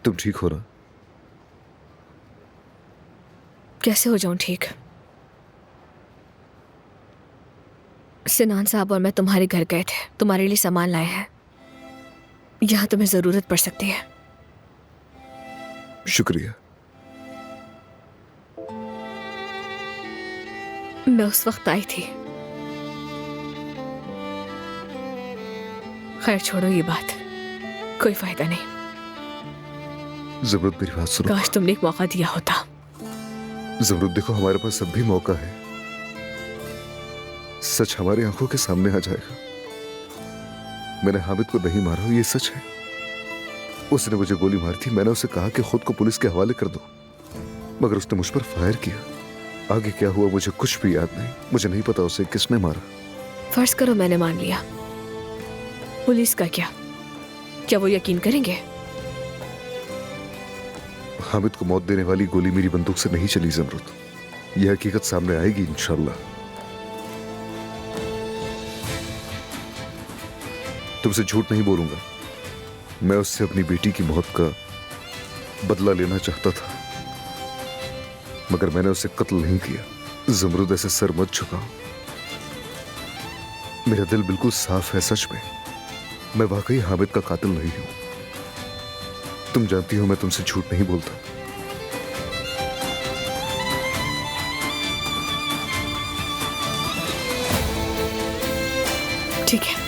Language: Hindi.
तुम ठीक हो ना? कैसे हो जाऊं ठीक? सिनान साहब और मैं तुम्हारे घर गए थे, तुम्हारे लिए सामान लाए हैं। यहां तुम्हें जरूरत पड़ सकती है। शुक्रिया। मैं उस वक्त आई थी। खैर छोड़ो ये बात, कोई फायदा नहीं। जमरुद मेरी बात सुनो। काश तुमने एक मौका दिया होता। जमरुद देखो, हमारे पास अब भी मौका है। सच हमारी आंखों के सामने आ जाएगा। मैंने हामिद को नहीं मारा, ये सच है। उसने मुझे गोली मारी थी। मैंने उसे कहा कि खुद को पुलिस के हवाले कर दो, मगर उसने मुझ पर फायर किया। आगे क्या हुआ मुझे कुछ भी याद नहीं। मुझे नहीं पता उसे किसने मारा। फर्ज करो मैंने मान लिया, पुलिस का क्या वो यकीन करेंगे? हामिद को मौत देने वाली गोली मेरी बंदूक से नहीं चली जमरुद। यह हकीकत सामने आएगी इंशाल्लाह। तुमसे झूठ नहीं बोलूंगा। मैं उससे अपनी बेटी की मौत का बदला लेना चाहता था, मगर मैंने उसे कत्ल नहीं किया। जमरुद ऐसे सर मत झुकाओ। मेरा दिल बिल्कुल साफ है। सच में मैं वाकई हामिद का कातिल नहीं हूं। तुम जानती हो मैं तुमसे झूठ नहीं बोलता। ठीक है।